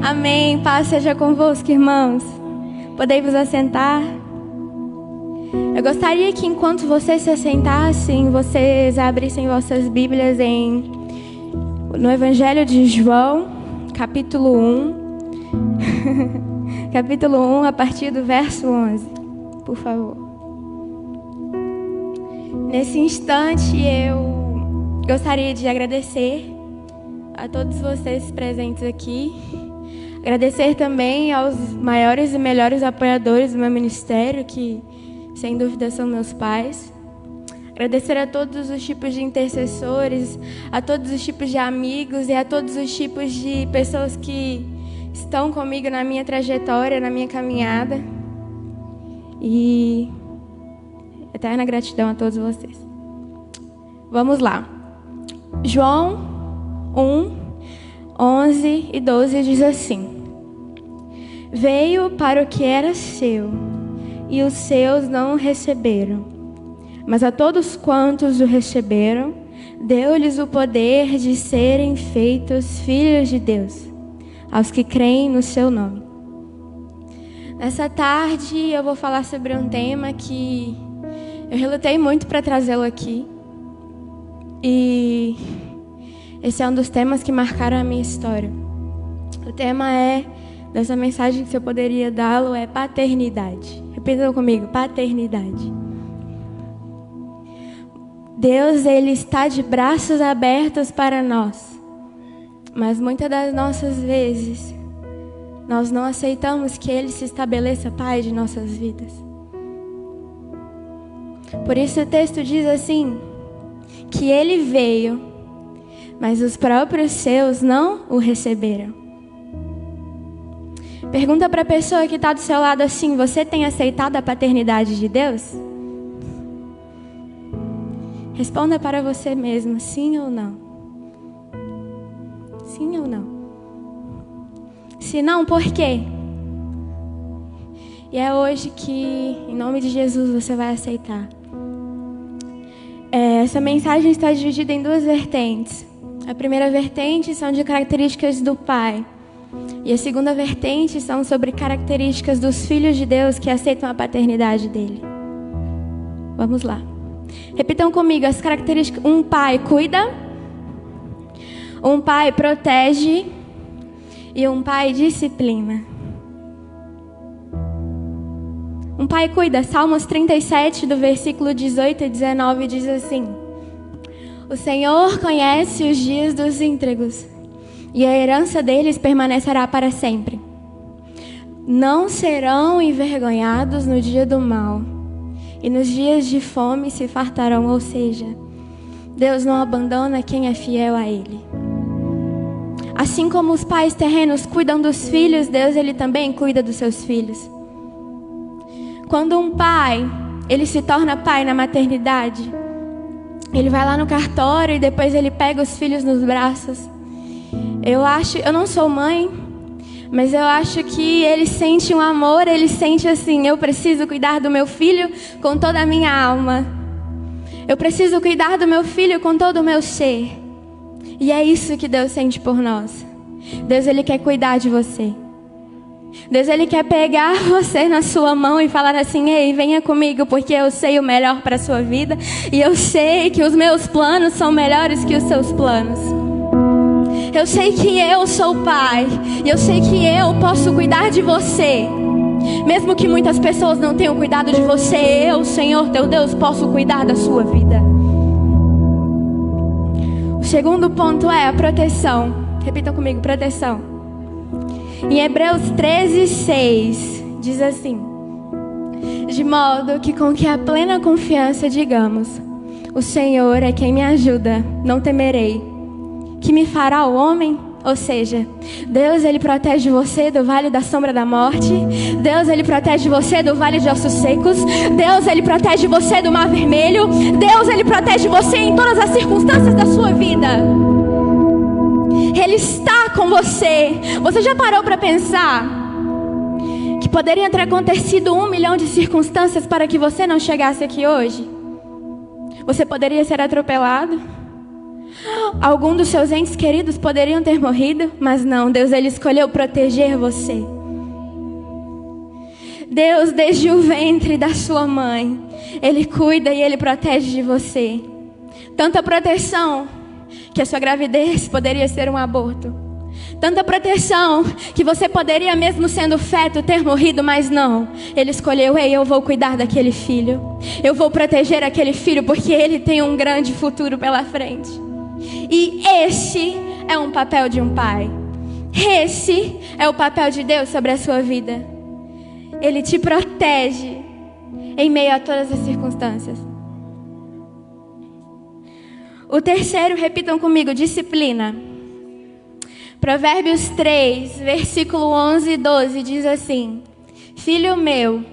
Amém. Paz seja convosco, irmãos. Podem vos assentar. Eu gostaria que enquanto vocês se assentassem, vocês abrissem vossas Bíblias no Evangelho de João, capítulo 1. Capítulo 1, a partir do verso 11. Por favor. Nesse instante, eu gostaria de agradecer a todos vocês presentes aqui. Agradecer também aos maiores e melhores apoiadores do meu ministério, que sem dúvida são meus pais. Agradecer a todos os tipos de intercessores, a todos os tipos de amigos e a todos os tipos de pessoas que estão comigo na minha trajetória, na minha caminhada. E eterna gratidão a todos vocês. Vamos lá. João 1, 11 e 12 diz assim: Veio para o que era seu, e os seus não o receberam. Mas a todos quantos o receberam, deu-lhes o poder de serem feitos filhos de Deus, aos que creem no seu nome. Nessa tarde eu vou falar sobre um tema que eu relutei muito para trazê-lo aqui. E esse é um dos temas que marcaram a minha história. O tema dessa mensagem, se eu poderia dá-lo, é paternidade. Repitam comigo, paternidade. Deus, Ele está de braços abertos para nós. Mas muitas das nossas vezes, nós não aceitamos que Ele se estabeleça Pai de nossas vidas. Por isso o texto diz assim, que Ele veio, mas os próprios seus não o receberam. Pergunta para a pessoa que está do seu lado assim: você tem aceitado a paternidade de Deus? Responda para você mesmo, sim ou não? Sim ou não? Se não, por quê? E é hoje que, em nome de Jesus, você vai aceitar. Essa mensagem está dividida em duas vertentes. A primeira vertente são de características do Pai. E a segunda vertente são sobre características dos filhos de Deus que aceitam a paternidade dele. Vamos lá. Repitam comigo as características. Um pai cuida, um pai protege e um pai disciplina. Um pai cuida. Salmos 37, do versículo 18 e 19, diz assim: O Senhor conhece os dias dos íntegros, e a herança deles permanecerá para sempre. Não serão envergonhados no dia do mal, e nos dias de fome se fartarão. Ou seja, Deus não abandona quem é fiel a Ele. Assim como os pais terrenos cuidam dos filhos, Deus, Ele também cuida dos seus filhos. Quando um pai, ele se torna pai na maternidade, ele vai lá no cartório e depois ele pega os filhos nos braços. Eu não sou mãe, mas eu acho que ele sente um amor, ele sente assim: eu preciso cuidar do meu filho com toda a minha alma. Eu preciso cuidar do meu filho com todo o meu ser. E é isso que Deus sente por nós. Deus, Ele quer cuidar de você. Deus, Ele quer pegar você na sua mão e falar assim: ei, venha comigo, porque eu sei o melhor para a sua vida. E eu sei que os meus planos são melhores que os seus planos. Eu sei que eu sou pai. E eu sei que eu posso cuidar de você. Mesmo que muitas pessoas não tenham cuidado de você, eu, Senhor teu Deus, posso cuidar da sua vida. O segundo ponto é a proteção. Repitam comigo, proteção. Em Hebreus 13:6 diz assim: de modo que com que a plena confiança digamos: o Senhor é quem me ajuda, não temerei. Que me fará o homem? Ou seja, Deus, Ele protege você do vale da sombra da morte. Deus, Ele protege você do vale de ossos secos. Deus, Ele protege você do mar vermelho. Deus, Ele protege você em todas as circunstâncias da sua vida. Ele está com você. Você já parou para pensar que poderia ter acontecido 1 milhão de circunstâncias para que você não chegasse aqui hoje? Você poderia ser atropelado. Algum dos seus entes queridos poderiam ter morrido, mas não, Deus, Ele escolheu proteger você. Deus, desde o ventre da sua mãe, Ele cuida e Ele protege de você. Tanta proteção que a sua gravidez poderia ser um aborto. Tanta proteção que você poderia, mesmo sendo feto, ter morrido, mas não. Ele escolheu: ei, eu vou cuidar daquele filho. Eu vou proteger aquele filho porque ele tem um grande futuro pela frente. E esse é um papel de um pai. Esse é o papel de Deus sobre a sua vida. Ele te protege em meio a todas as circunstâncias. O terceiro, repitam comigo: disciplina. Provérbios 3, versículo 11 e 12 diz assim: Filho meu,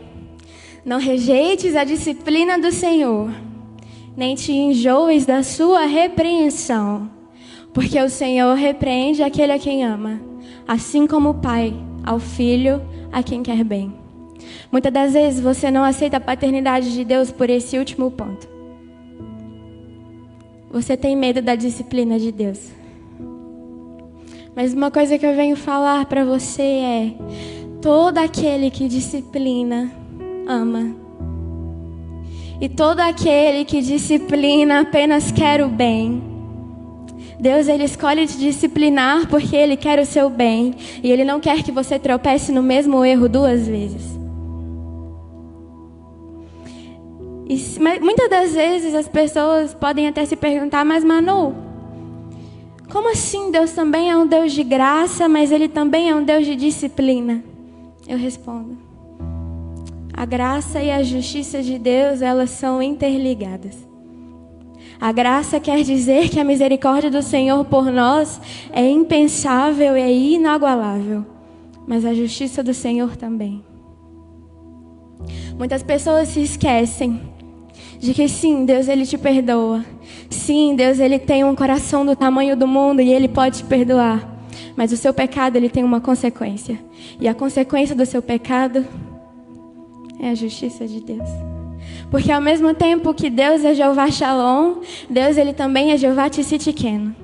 não rejeites a disciplina do Senhor, nem te enjoes da sua repreensão, porque o Senhor repreende aquele a quem ama, assim como o pai ao filho a quem quer bem. Muitas das vezes você não aceita a paternidade de Deus por esse último ponto. Você tem medo da disciplina de Deus. Mas uma coisa que eu venho falar para você é: todo aquele que disciplina, ama. E todo aquele que disciplina apenas quer o bem. Deus, Ele escolhe te disciplinar porque Ele quer o seu bem. E Ele não quer que você tropece no mesmo erro 2 vezes. Mas muitas das vezes as pessoas podem até se perguntar: mas Manu, como assim Deus também é um Deus de graça, mas Ele também é um Deus de disciplina? Eu respondo: a graça e a justiça de Deus, elas são interligadas. A graça quer dizer que a misericórdia do Senhor por nós é impensável e é inagualável. Mas a justiça do Senhor também. Muitas pessoas se esquecem de que sim, Deus, Ele te perdoa. Sim, Deus, Ele tem um coração do tamanho do mundo e Ele pode te perdoar. Mas o seu pecado, ele tem uma consequência. E a consequência do seu pecado é a justiça de Deus. Porque ao mesmo tempo que Deus é Jeová Shalom, Deus, Ele também é Jeová Tzidkenu.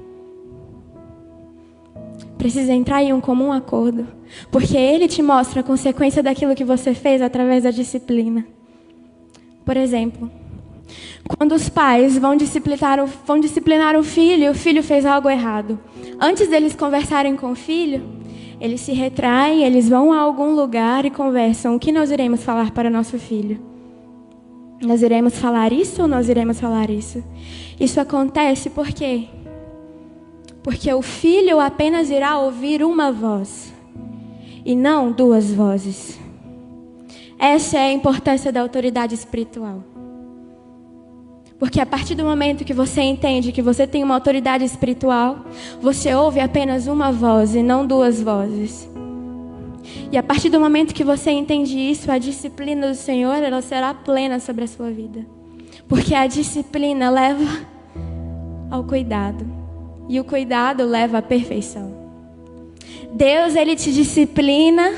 Precisa entrar em um comum acordo. Porque Ele te mostra a consequência daquilo que você fez através da disciplina. Por exemplo, quando os pais vão disciplinar o filho fez algo errado. Antes deles conversarem com o filho, eles se retraem, eles vão a algum lugar e conversam. O que nós iremos falar para nosso filho? Nós iremos falar isso ou nós iremos falar isso? Isso acontece por quê? Porque o filho apenas irá ouvir uma voz e não 2 vozes. Essa é a importância da autoridade espiritual. Porque a partir do momento que você entende que você tem uma autoridade espiritual, você ouve apenas uma voz e não 2 vozes. E a partir do momento que você entende isso, a disciplina do Senhor, ela será plena sobre a sua vida. Porque a disciplina leva ao cuidado. E o cuidado leva à perfeição. Deus, Ele te disciplina,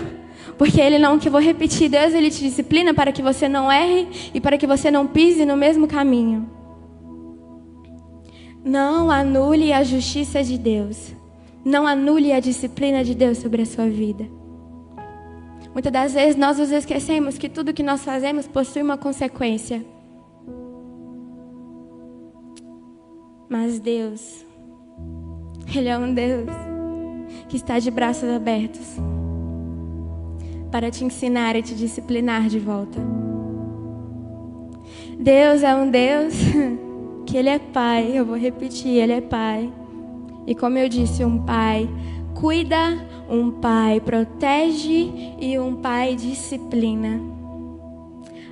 porque Ele não, que eu vou repetir, Deus, Ele te disciplina para que você não erre e para que você não pise no mesmo caminho. Não anule a justiça de Deus. Não anule a disciplina de Deus sobre a sua vida. Muitas das vezes nós nos esquecemos que tudo que nós fazemos possui uma consequência. Mas Deus, Ele é um Deus que está de braços abertos para te ensinar e te disciplinar de volta. Deus é um Deus que Ele é Pai. Eu vou repetir, Ele é Pai. E como eu disse, um Pai cuida, um Pai protege e um Pai disciplina.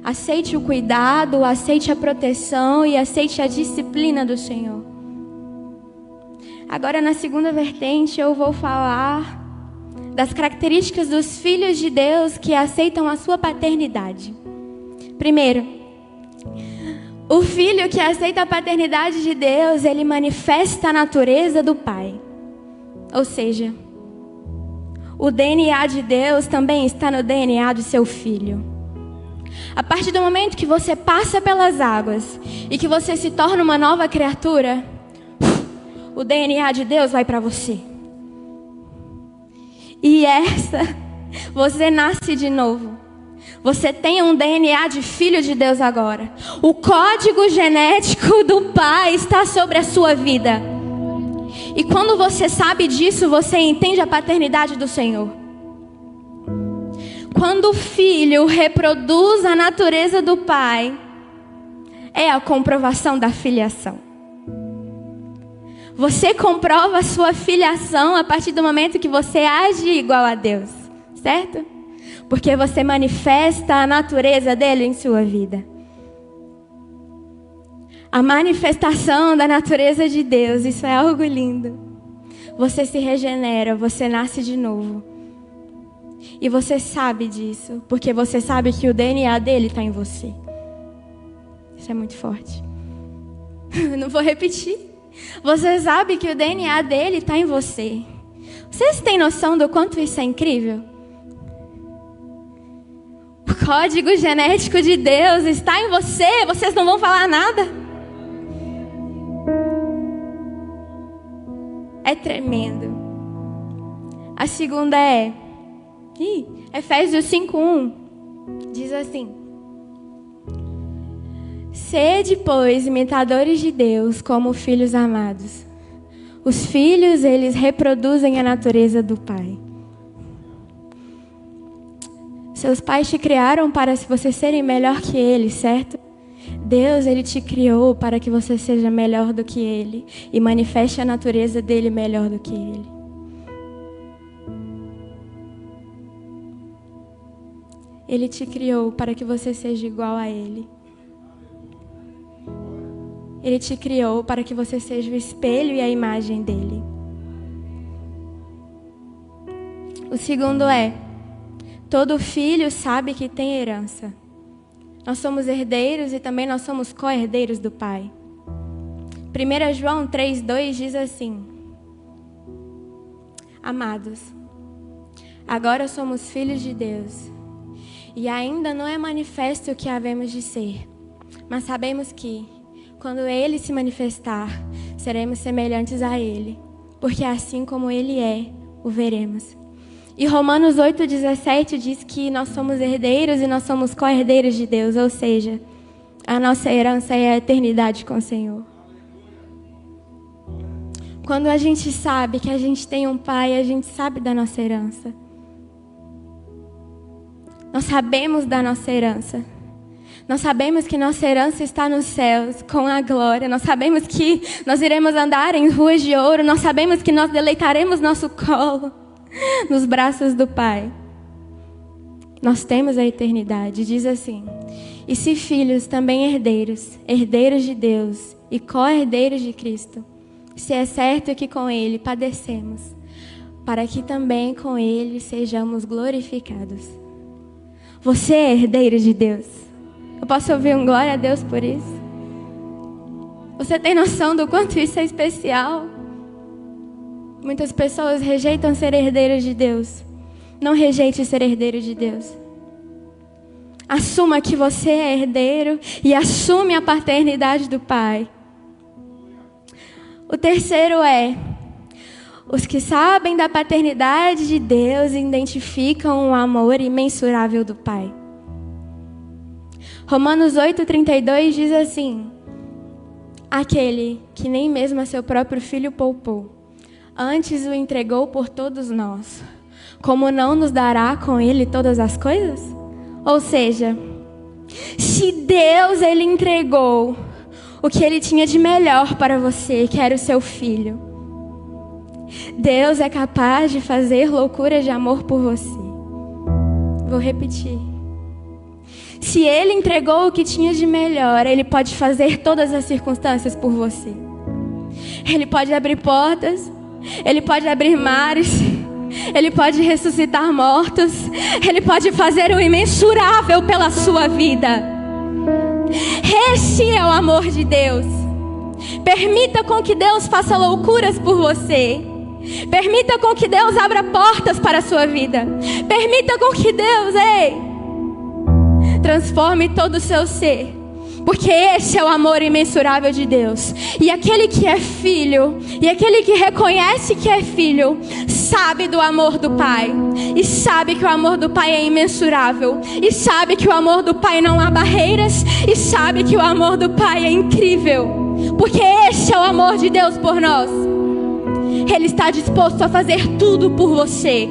Aceite o cuidado, aceite a proteção e aceite a disciplina do Senhor. Agora, na segunda vertente, eu vou falar das características dos filhos de Deus que aceitam a sua paternidade. Primeiro, o filho que aceita a paternidade de Deus, ele manifesta a natureza do Pai. Ou seja, o DNA de Deus também está no DNA do seu filho. A partir do momento que você passa pelas águas e que você se torna uma nova criatura, o DNA de Deus vai para você. E você nasce de novo. Você tem um DNA de filho de Deus agora. O código genético do Pai está sobre a sua vida. E quando você sabe disso, você entende a paternidade do Senhor. Quando o filho reproduz a natureza do Pai, é a comprovação da filiação. Você comprova a sua filiação a partir do momento que você age igual a Deus, certo? Porque você manifesta a natureza dele em sua vida. A manifestação da natureza de Deus, isso é algo lindo. Você se regenera, você nasce de novo. E você sabe disso, porque você sabe que o DNA dele está em você. Isso é muito forte. Não vou repetir. Você sabe que o DNA dele está em você. Vocês têm noção do quanto isso é incrível? O código genético de Deus está em você. Vocês não vão falar nada. É tremendo. A segunda é Efésios 5:1. Diz assim: sede, pois, imitadores de Deus como filhos amados. Os filhos, eles reproduzem a natureza do Pai. Seus pais te criaram para você serem melhor que eles, certo? Deus, ele te criou para que você seja melhor do que ele e manifeste a natureza dele melhor do que ele. Ele te criou para que você seja igual a ele. Ele te criou para que você seja o espelho e a imagem dele. O segundo é: todo filho sabe que tem herança. Nós somos herdeiros e também nós somos co-herdeiros do Pai. 1 João 3:2 diz assim: amados, agora somos filhos de Deus, e ainda não é manifesto o que havemos de ser, mas sabemos que, quando Ele se manifestar, seremos semelhantes a Ele, porque assim como Ele é, o veremos. E Romanos 8:17 diz que nós somos herdeiros e nós somos co-herdeiros de Deus, ou seja, a nossa herança é a eternidade com o Senhor. Quando a gente sabe que a gente tem um Pai, a gente sabe da nossa herança. Nós sabemos da nossa herança. Nós sabemos que nossa herança está nos céus, com a glória. Nós sabemos que nós iremos andar em ruas de ouro. Nós sabemos que nós deleitaremos nosso colo nos braços do Pai. Nós temos a eternidade. Diz assim: e se filhos, também herdeiros, herdeiros de Deus e co-herdeiros de Cristo, se é certo que com Ele padecemos, para que também com Ele sejamos glorificados. Você é herdeiro de Deus. Eu posso ouvir um glória a Deus por isso? Você tem noção do quanto isso é especial? Muitas pessoas rejeitam ser herdeiros de Deus. Não rejeite ser herdeiro de Deus. Assuma que você é herdeiro e assume a paternidade do Pai. O terceiro é: os que sabem da paternidade de Deus identificam o amor imensurável do Pai. Romanos 8:32 diz assim: aquele que nem mesmo a seu próprio filho poupou, antes o entregou por todos nós, como não nos dará com ele todas as coisas? Ou seja, se Deus, ele entregou o que ele tinha de melhor para você, que era o seu filho, Deus é capaz de fazer loucuras de amor por você. Vou repetir. Se Ele entregou o que tinha de melhor, Ele pode fazer todas as circunstâncias por você. Ele pode abrir portas, Ele pode abrir mares, Ele pode ressuscitar mortos, Ele pode fazer o imensurável pela sua vida. Esse é o amor de Deus. Permita com que Deus faça loucuras por você. Permita com que Deus abra portas para a sua vida. Permita com que Deus, transforme todo o seu ser. Porque esse é o amor imensurável de Deus. E aquele que é filho, e aquele que reconhece que é filho, sabe do amor do Pai. E sabe que o amor do Pai é imensurável. E sabe que o amor do Pai não há barreiras. E sabe que o amor do Pai é incrível. Porque esse é o amor de Deus por nós. Ele está disposto a fazer tudo por você.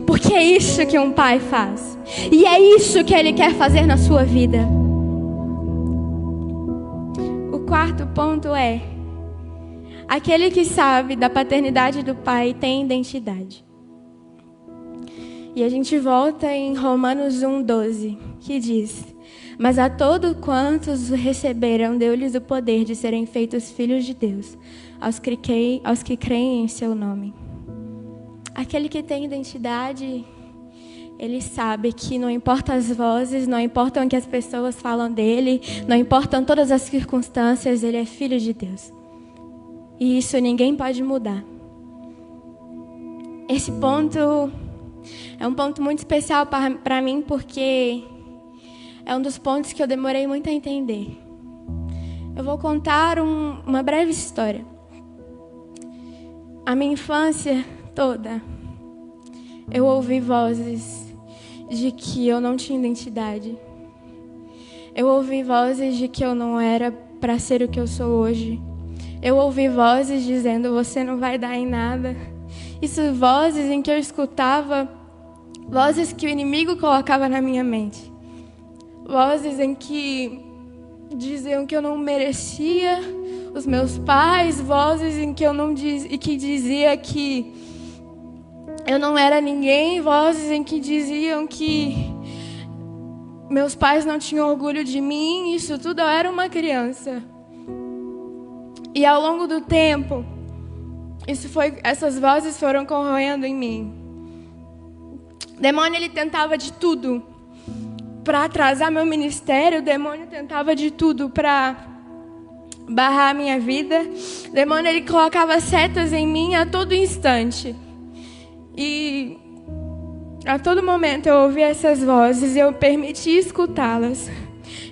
Porque é isso que um pai faz. E é isso que Ele quer fazer na sua vida. O quarto ponto é: aquele que sabe da paternidade do Pai tem identidade. E a gente volta em Romanos 1:12, que diz: mas a todos quantos o receberam, deu-lhes o poder de serem feitos filhos de Deus, aos que creem em seu nome. Aquele que tem identidade, ele sabe que não importa as vozes, não importam o que as pessoas falam dele, não importam todas as circunstâncias, ele é filho de Deus. E isso ninguém pode mudar. Esse ponto é um ponto muito especial para mim, porque é um dos pontos que eu demorei muito a entender. Eu vou contar uma breve história. A minha infância toda, eu ouvi vozes de que eu não tinha identidade. Eu ouvi vozes de que eu não era para ser o que eu sou hoje. Eu ouvi vozes dizendo: você não vai dar em nada. Isso, vozes em que eu escutava, vozes que o inimigo colocava na minha mente. Vozes em que diziam que eu não merecia os meus pais, vozes em que que dizia que eu não era ninguém, vozes em que diziam que meus pais não tinham orgulho de mim. Isso tudo eu era uma criança. E ao longo do tempo, essas vozes foram corroendo em mim. O demônio, ele tentava de tudo para atrasar meu ministério. O demônio tentava de tudo para barrar a minha vida. O demônio, ele colocava setas em mim a todo instante. E a todo momento eu ouvia essas vozes e eu permitia escutá-las.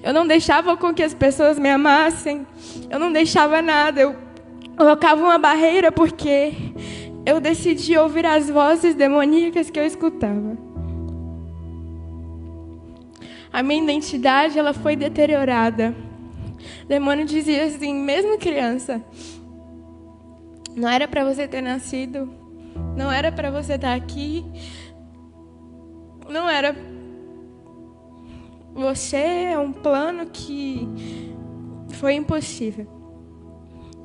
Eu não deixava com que as pessoas me amassem. Eu não deixava nada. Eu colocava uma barreira porque eu decidi ouvir as vozes demoníacas que eu escutava. A minha identidade, ela foi deteriorada. O demônio dizia assim, mesmo criança: não era para você ter nascido, não era para você estar aqui, não era. Você é um plano que foi impossível.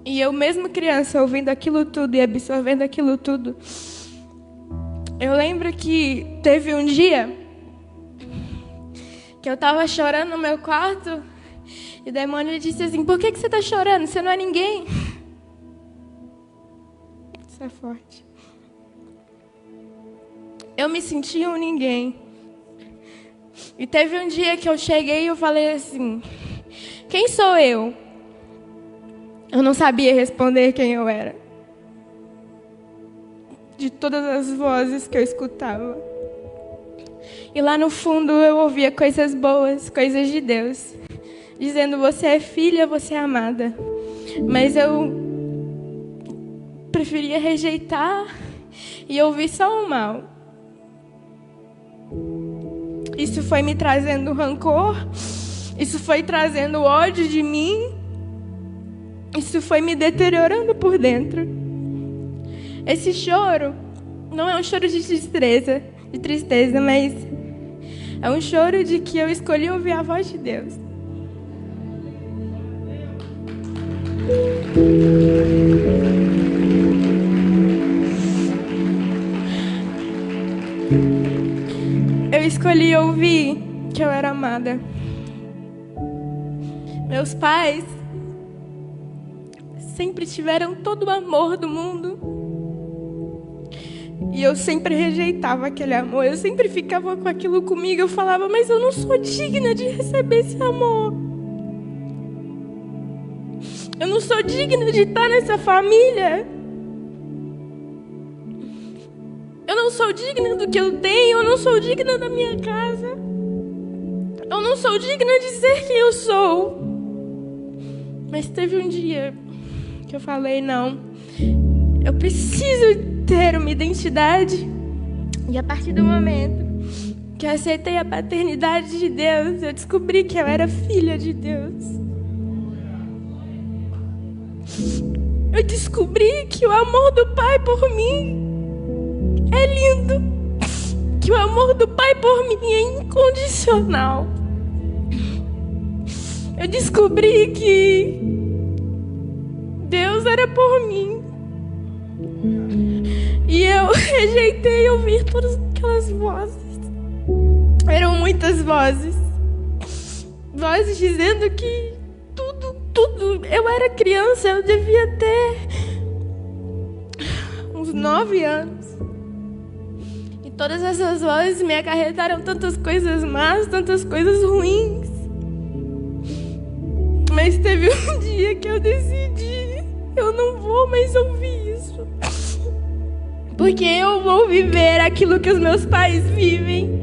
E eu, mesmo criança, ouvindo aquilo tudo e absorvendo aquilo tudo, eu lembro que teve um dia que eu estava chorando no meu quarto e o demônio disse assim: por que você está chorando? Você não é ninguém. Isso é forte. Eu me senti um ninguém. E teve um dia que eu cheguei e eu falei assim: quem sou eu? Eu não sabia responder quem eu era. De todas as vozes que eu escutava. E lá no fundo eu ouvia coisas boas, coisas de Deus, dizendo: você é filha, você é amada. Mas eu preferia rejeitar e ouvir só o mal. Isso foi me trazendo rancor, isso foi trazendo ódio de mim, isso foi me deteriorando por dentro. Esse choro não é um choro de tristeza, mas é um choro de que eu escolhi ouvir a voz de Deus. Eu escolhi ouvir que eu era amada. Meus pais sempre tiveram todo o amor do mundo. E eu sempre rejeitava aquele amor. Eu sempre ficava com aquilo comigo. Eu falava: mas eu não sou digna de receber esse amor. Eu não sou digna de estar nessa família. Eu não sou digna do que eu tenho. Eu não sou digna da minha casa. Eu não não sou digna de ser quem eu sou. Mas teve um dia que eu falei, não, eu preciso ter uma identidade. E a partir do momento que eu aceitei a paternidade de Deus, eu descobri que eu era filha de Deus. Eu descobri que o amor do Pai por mim é lindo. Que o amor do Pai por mim é incondicional. Eu descobri que Deus era por mim. E eu rejeitei ouvir todas aquelas vozes. Eram muitas vozes. Vozes dizendo que tudo. Eu era criança, eu devia ter uns 9 anos. E todas essas vozes me acarretaram tantas coisas más, tantas coisas ruins. Mas teve um dia que eu decidi, eu não vou mais ouvir isso. Porque eu vou viver aquilo que os meus pais vivem.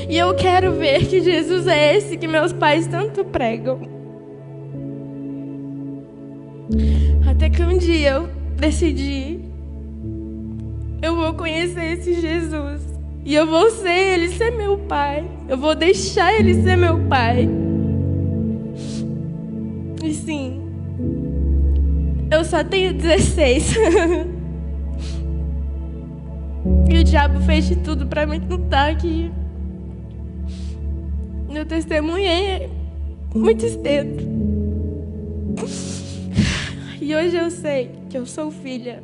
E eu quero ver que Jesus é esse que meus pais tanto pregam. Até que um dia eu decidi, eu vou conhecer esse Jesus. E eu vou ser ele ser meu pai. Eu vou deixar ele ser meu pai. E sim, eu só tenho 16. E o diabo fez de tudo pra mim não estar aqui. Meu testemunho é muito extenso. E hoje eu sei que eu sou filha.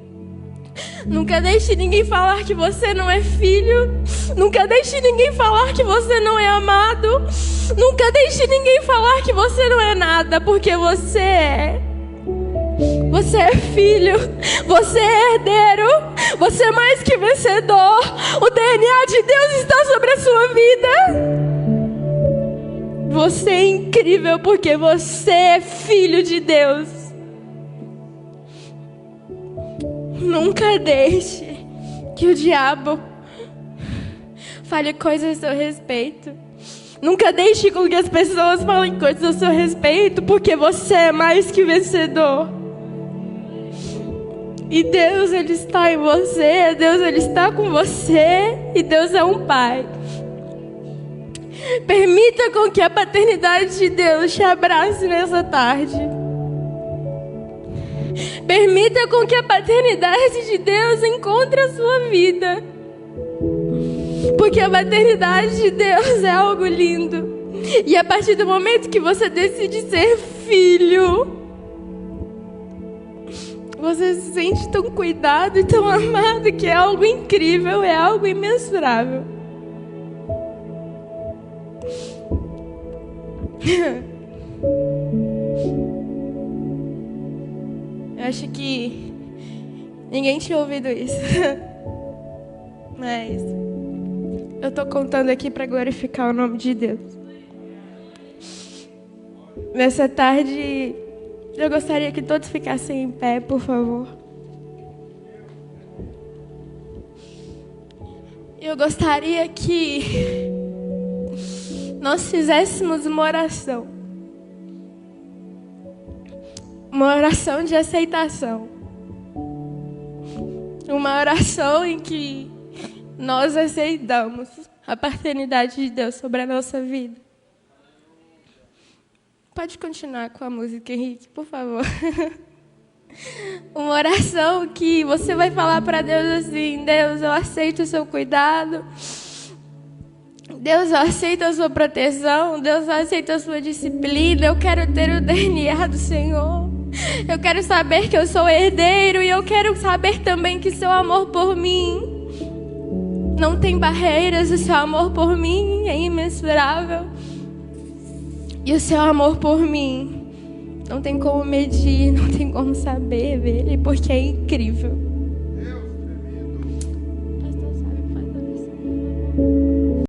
Nunca deixe ninguém falar que você não é filho. Nunca deixe ninguém falar que você não é amado. Nunca deixe ninguém falar que você não é nada, porque você é. Você é filho, você é herdeiro, você é mais que vencedor. O DNA de Deus está sobre a sua vida. Você é incrível porque você é filho de Deus. Nunca deixe que o diabo fale coisas a seu respeito. Nunca deixe com que as pessoas falem coisas a seu respeito, porque você é mais que vencedor. E Deus, Ele está em você, Deus, Ele está com você, e Deus é um Pai. Permita com que a paternidade de Deus te abrace nessa tarde. Permita com que a paternidade de Deus encontre a sua vida. Porque a paternidade de Deus é algo lindo. E a partir do momento que você decide ser filho, você se sente tão cuidado e tão amado que é algo incrível, é algo imensurável. Eu acho que ninguém tinha ouvido isso. Mas eu tô contando aqui para glorificar o nome de Deus. Nessa tarde, eu gostaria que todos ficassem em pé, por favor. Eu gostaria que nós fizéssemos uma oração. Uma oração de aceitação. Uma oração em que nós aceitamos a paternidade de Deus sobre a nossa vida. Pode continuar com a música, Henrique, por favor. Uma oração que você vai falar para Deus assim: Deus, eu aceito o seu cuidado. Deus, eu aceito a sua proteção. Deus, eu aceito a sua disciplina. Eu quero ter o DNA do Senhor. Eu quero saber que eu sou herdeiro. E eu quero saber também que seu amor por mim não tem barreiras. O seu amor por mim é imensurável. E o seu amor por mim não tem como medir, não tem como saber dele, porque é incrível.